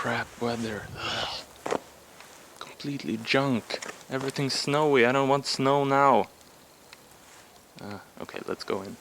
crap weather. Ugh. Completely junk. Everything's snowy. I don't want snow now. Okay, let's go in.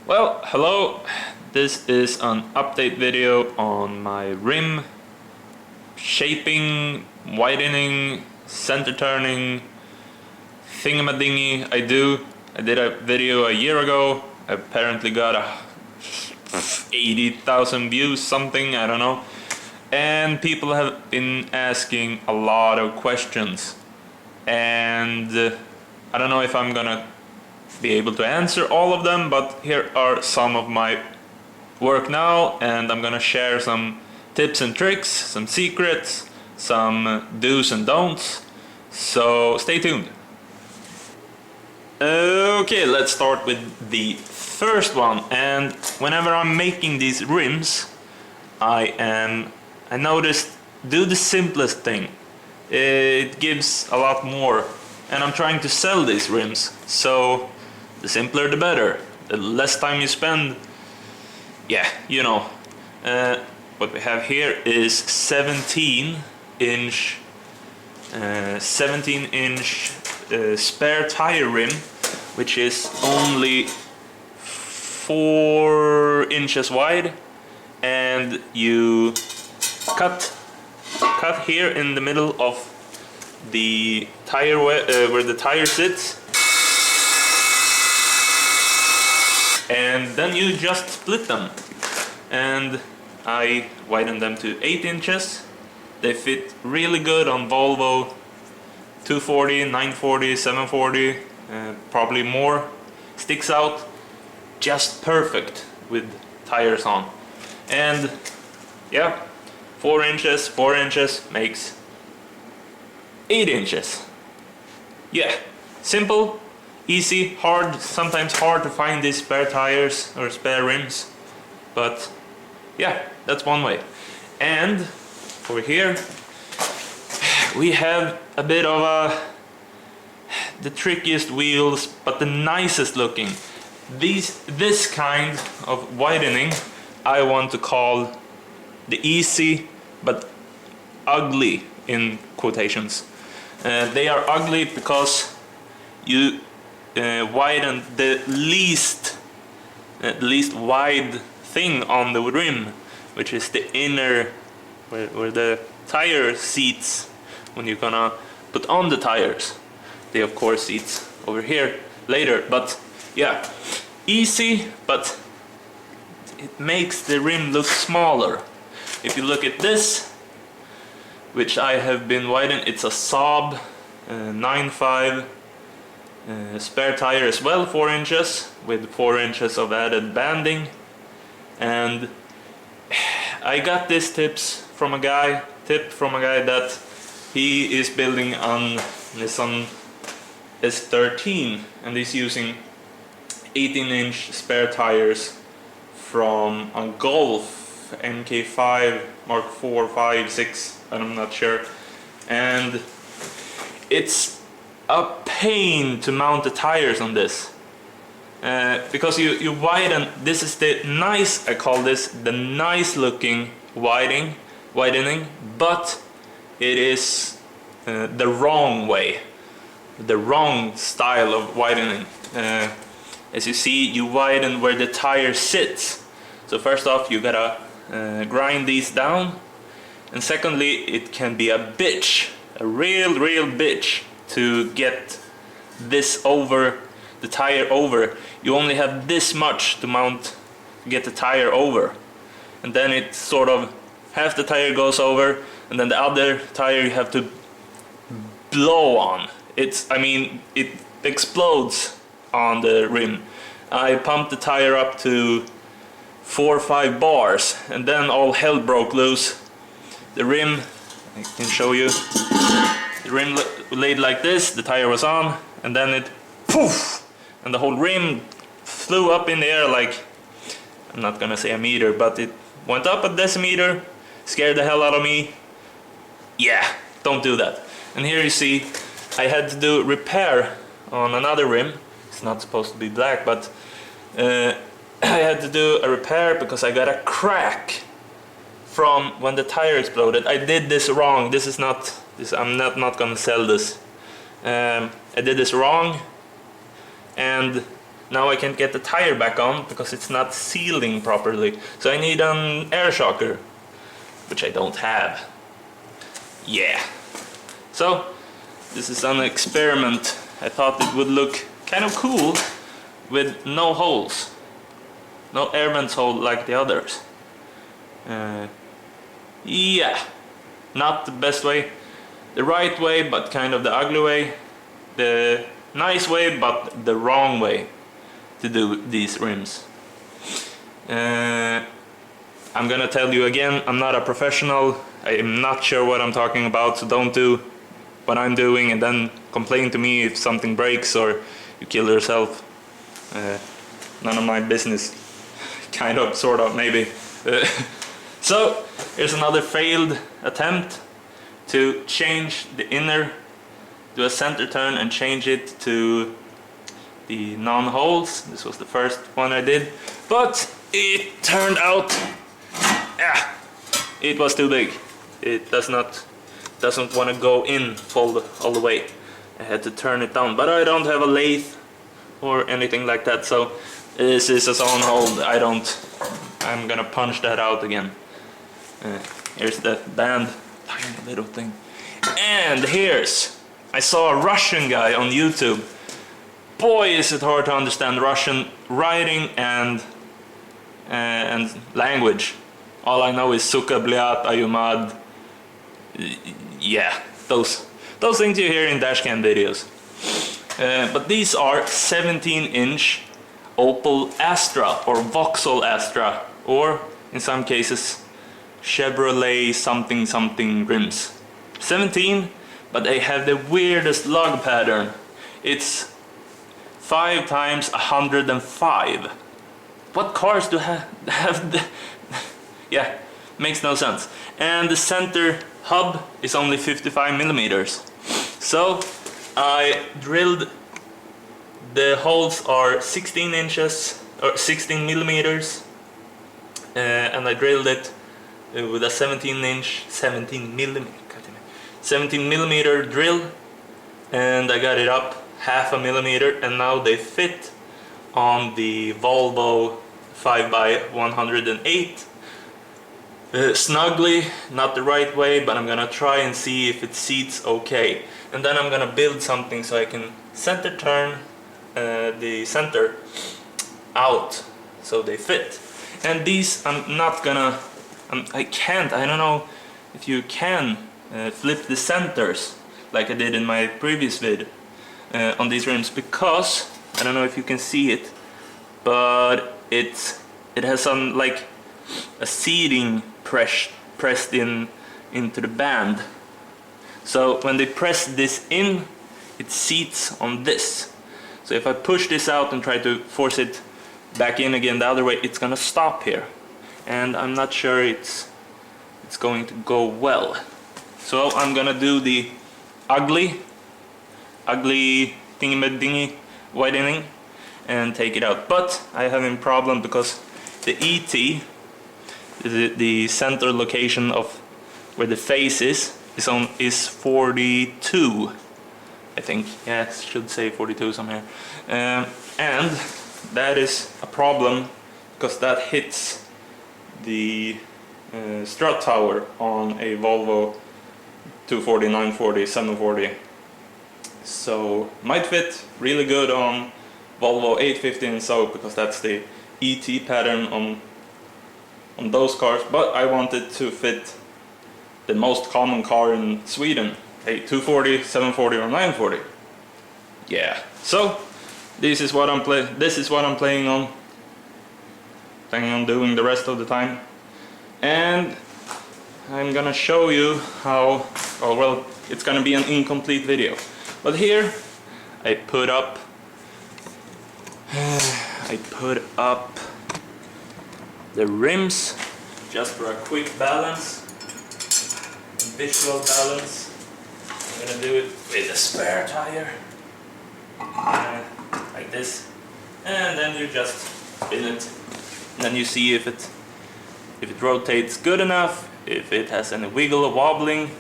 Well, hello. This is an update video on my rim shaping, widening, center turning thingamadingy I did a video a year ago. I apparently got 80,000 views, something, I don't know. And people have been asking a lot of questions. And I don't know if I'm gonna be able to answer all of them, but here are some of my work now, and I'm gonna share some tips and tricks, some secrets, some do's and don'ts, so stay tuned. Okay, let's start with the first one. And whenever I'm making these rims, I noticed, do the simplest thing. It gives a lot more, and I'm trying to sell these rims, so the simpler the better, the less time you spend. Yeah, you know. What we have here is 17 inch spare tire rim, which is only 4 inches wide, and you cut here in the middle of the tire where the tire sits. And then you just split them, and I widened them to 8 inches. They fit really good on Volvo 240, 940, 740, probably more. Sticks out just perfect with tires on. And yeah, 4 inches makes 8 inches. Yeah, simple. Easy, hard, sometimes hard to find these spare tires or spare rims, but yeah, that's one way. And over here we have a bit of the trickiest wheels, but the nicest looking. This kind of widening I want to call the easy but ugly, in quotations. They are ugly because you widen the least wide thing on the rim, which is the inner where the tire seats when you're gonna put on the tires. They of course seats over here later, but yeah, easy, but it makes the rim look smaller. If you look at this, which I have been widening, it's a Saab 9.5 spare tire as well, 4 inches with 4 inches of added banding. And I got this tip from a guy that he is building on Nissan S13, and he's using 18-inch spare tires from a Golf MK5 Mark 4, 5, 6, I'm not sure. And it's a pain to mount the tires on this, because you widen. This is the nice, I call this the nice looking widening, but it is the wrong way, the wrong style of widening. As you see, you widen where the tire sits. So first off, you gotta grind these down, and secondly, it can be a bitch, a real bitch, to get this over, the tire over. You only have this much to mount, get the tire over, and then it sort of, half the tire goes over, and then the other tire you have to blow on. It explodes on the rim. I pumped the tire up to 4 or 5 bars, and then all hell broke loose. The rim, I can show you, the rim laid like this, the tire was on, and then it poof, and the whole rim flew up in the air like, I'm not gonna say a meter, but it went up a decimeter, scared the hell out of me. Yeah, don't do that. And here you see, I had to do repair on another rim. It's not supposed to be black, but I had to do a repair because I got a crack from when the tire exploded. I did this wrong. This is not this. I'm not gonna sell this. I did this wrong, and now I can't get the tire back on because it's not sealing properly. So I need an air shocker, which I don't have. Yeah. So this is an experiment. I thought it would look kind of cool with no holes, no air vents hole like the others. Yeah, not the best way, the right way, but kind of the ugly way, the nice way, but the wrong way to do these rims. I'm gonna tell you again, I'm not a professional. I am not sure what I'm talking about, so don't do what I'm doing and then complain to me if something breaks or you kill yourself. None of my business. Kind of, sort of, maybe. So, here's another failed attempt to change the inner, do a center turn and change it to the non-holes. This was the first one I did, but it turned out, it was too big. It doesn't want to go in all the way. I had to turn it down, but I don't have a lathe or anything like that, so this is a on hold. I'm gonna punch that out again. Here's the band, tiny little thing. And I saw a Russian guy on YouTube. Boy, is it hard to understand Russian writing and language. All I know is suka, blyat, ayumad. Yeah, those things you hear in dashcam videos. But these are 17-inch Opel Astra or Vauxhall Astra, or in some cases Chevrolet something rims. 17, but they have the weirdest lug pattern. It's 5 times 105. What cars do have the yeah, makes no sense. And the center hub is only 55 millimeters. So I drilled, the holes are 16 inches or 16 millimeters, and I drilled it with a 17 millimeter drill, and I got it up half a millimeter, and now they fit on the Volvo 5x108 snugly, not the right way, but I'm gonna try and see if it seats okay. And then I'm gonna build something so I can center turn the center out so they fit. And these I don't know if you can flip the centers like I did in my previous vid on these rims, because I don't know if you can see it, but it has some like a seating pressed into the band. So when they press this in, it seats on this. So if I push this out and try to force it back in again the other way, it's gonna stop here, and I'm not sure it's going to go well. So I'm gonna do the ugly thingy widening and take it out. But I have a problem because the ET, the center location of where the face is 42, I think. Yeah, it should say 42 somewhere. And that is a problem because that hits the strut tower on a Volvo 240, 940, 740. So might fit really good on Volvo 850 and so, because that's the ET pattern on those cars, but I wanted to fit the most common car in Sweden, a 240, 740 or 940. Yeah, so This is what I'm playing on. Planning on doing the rest of the time. And I'm gonna show you how, oh well, it's gonna be an incomplete video. But here I put up the rims just for a quick balance, visual balance. I'm gonna do it with a spare tire, like this, and then you just spin it. And then you see if it rotates good enough, if it has any wiggle or wobbling.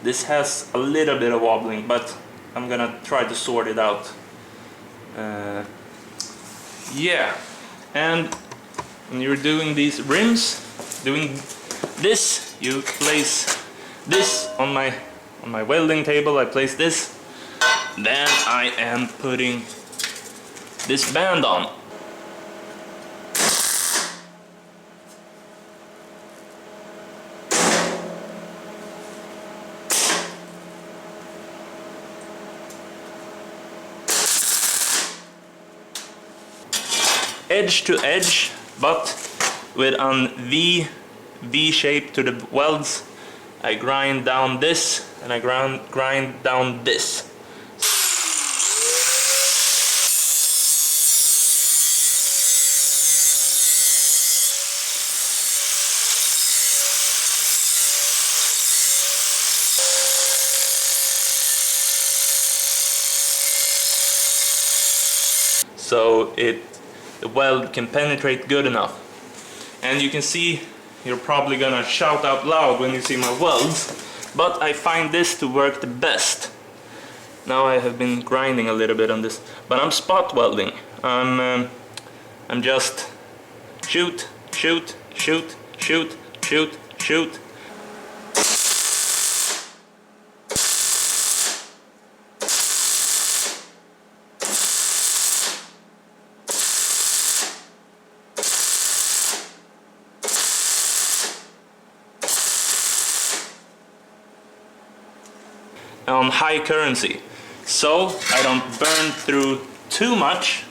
This has a little bit of wobbling, but I'm gonna try to sort it out. Yeah, and when you're doing these rims, doing this, you place this on my welding table. I place this, then I am putting this band on. Edge to edge, but with an V shape to the welds. I grind down this and I grind down this. So the weld can penetrate good enough. And you can see, you're probably gonna shout out loud when you see my welds, but I find this to work the best. Now I have been grinding a little bit on this, but I'm spot welding. I'm just shoot, shoot, shoot, shoot, shoot, shoot. On high currency, so I don't burn through too much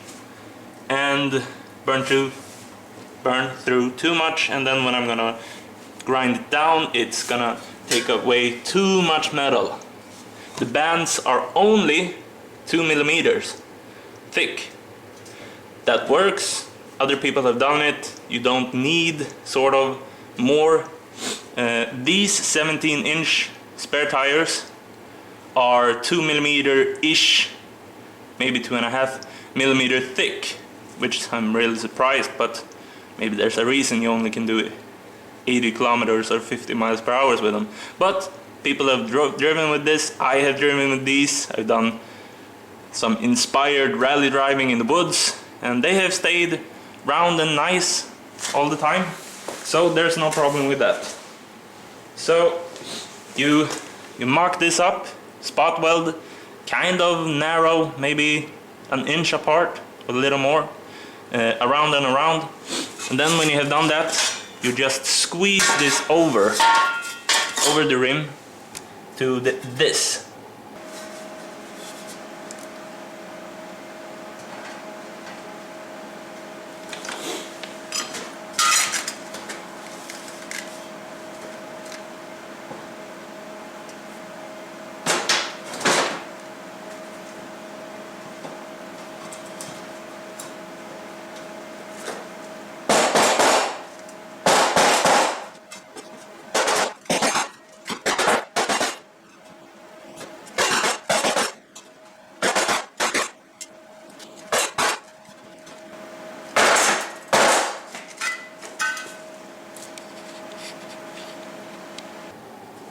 and burn through too much, and then when I'm gonna grind it down, it's gonna take away too much metal. The bands are only 2 millimeters thick. That works. Other people have done it. You don't need sort of more. These 17-inch spare tires are 2 millimeter-ish, maybe 2.5 millimeter thick, which I'm really surprised, but maybe there's a reason you only can do 80 kilometers or 50 miles per hour with them. But people have driven with this, I have driven with these, I've done some inspired rally driving in the woods, and they have stayed round and nice all the time, so there's no problem with that. So you mark this up, spot weld, kind of narrow, maybe an inch apart, a little more, around and around. And then when you have done that, you just squeeze this over the rim to this.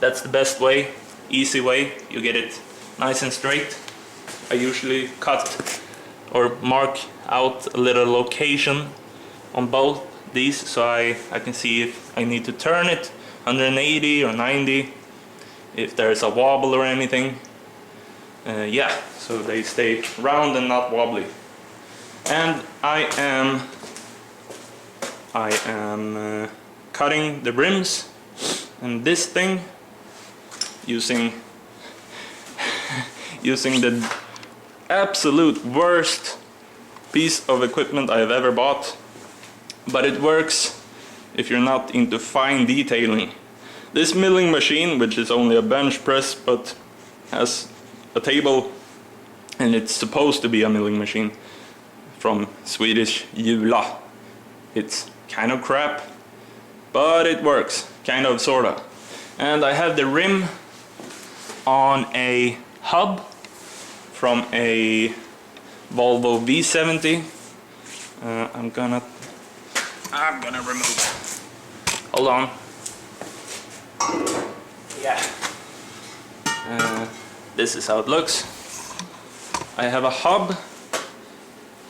That's the best way, easy way, you get it nice and straight. I usually cut or mark out a little location on both these, so I can see if I need to turn it 180 or 90, if there's a wobble or anything. Yeah, so they stay round and not wobbly. And I am cutting the rims and this thing using the absolute worst piece of equipment I have ever bought, but it works if you're not into fine detailing. This milling machine, which is only a bench press but has a table, and it's supposed to be a milling machine from Swedish Jula. It's kind of crap, but it works, kind of, sorta. And I have the rim on a hub from a Volvo V70. I'm gonna remove it. Hold on. Yeah. This is how it looks. I have a hub.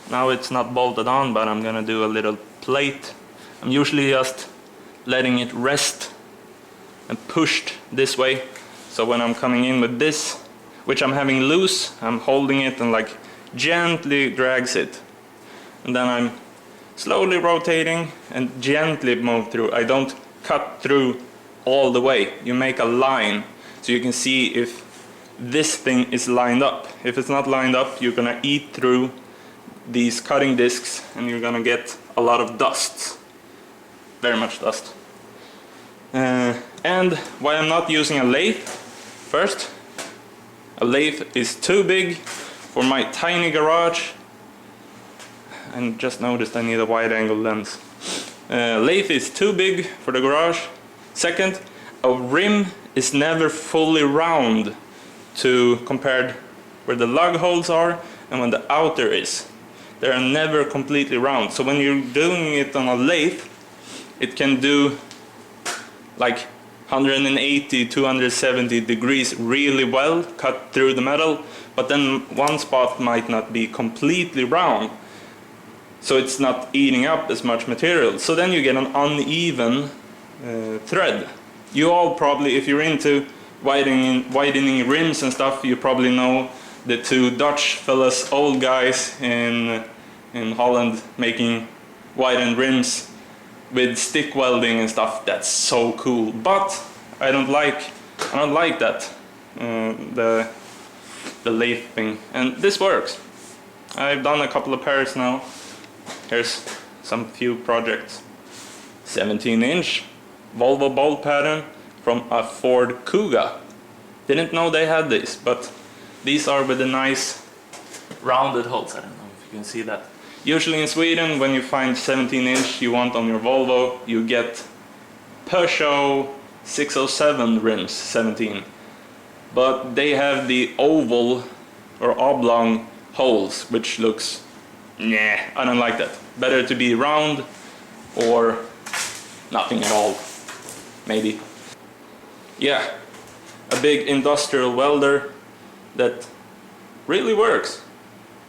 Now it's not bolted on, but I'm gonna do a little plate. I'm usually just letting it rest and pushed this way. So when I'm coming in with this, which I'm having loose, I'm holding it and like gently drags it. And then I'm slowly rotating and gently move through. I don't cut through all the way. You make a line so you can see if this thing is lined up. If it's not lined up, you're gonna eat through these cutting discs and you're gonna get a lot of dust. Very much dust. And why I'm not using a lathe? First, a lathe is too big for my tiny garage. And just noticed I need a wide angle lens. Lathe is too big for the garage. Second, a rim is never fully round to compared where the lug holes are and when the outer is. They are never completely round. So when you're doing it on a lathe, it can do like 180, 270 degrees really well, cut through the metal, but then one spot might not be completely round, so it's not eating up as much material. So then you get an uneven thread. You all probably, if you're into widening rims and stuff, you probably know the two Dutch fellas, old guys in Holland, making widened rims with stick welding and stuff. That's so cool, but I don't like that, the lathe thing. And this works. I've done a couple of pairs now. Here's some few projects. 17-inch Volvo bolt pattern from a Ford Kuga. Didn't know they had this, but these are with the nice rounded holes. I don't know if you can see that. Usually in Sweden, when you find 17-inch you want on your Volvo, you get Peugeot 607 rims, 17. But they have the oval or oblong holes, which looks, nah, I don't like that. Better to be round or nothing at all, maybe. Yeah, a big industrial welder that really works.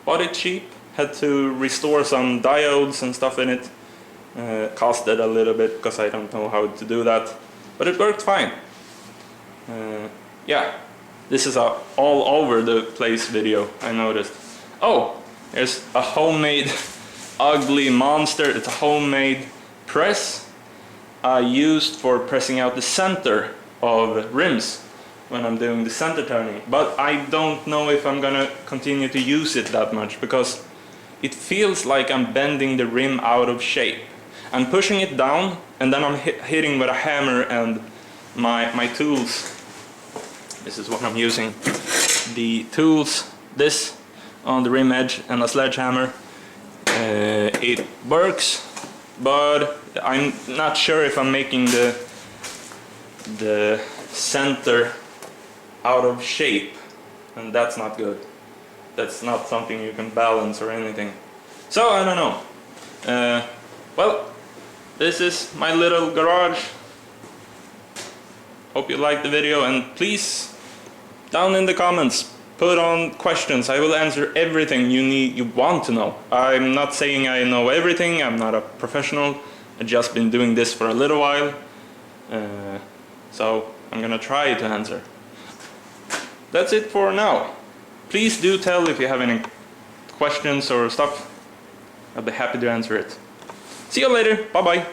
Bought it cheap. Had to restore some diodes and stuff in it. Costed a little bit because I don't know how to do that, but it worked fine. Yeah, this is a all over the place video, I noticed. Oh, there's a homemade ugly monster. It's a homemade press I used for pressing out the center of rims when I'm doing the center turning, but I don't know if I'm gonna continue to use it that much because it feels like I'm bending the rim out of shape. I'm pushing it down and then I'm hitting with a hammer and my tools. This is what I'm using. The tools, this on the rim edge and a sledgehammer. It works, but I'm not sure if I'm making the center out of shape, and that's not good. That's not something you can balance or anything. So I don't know. Well, this is my little garage. Hope you liked the video, and please, down in the comments, put on questions. I will answer everything you want to know. I'm not saying I know everything. I'm not a professional. I've just been doing this for a little while. So I'm gonna try to answer. That's it for now. Please do tell if you have any questions or stuff. I'll be happy to answer it. See you later. Bye bye.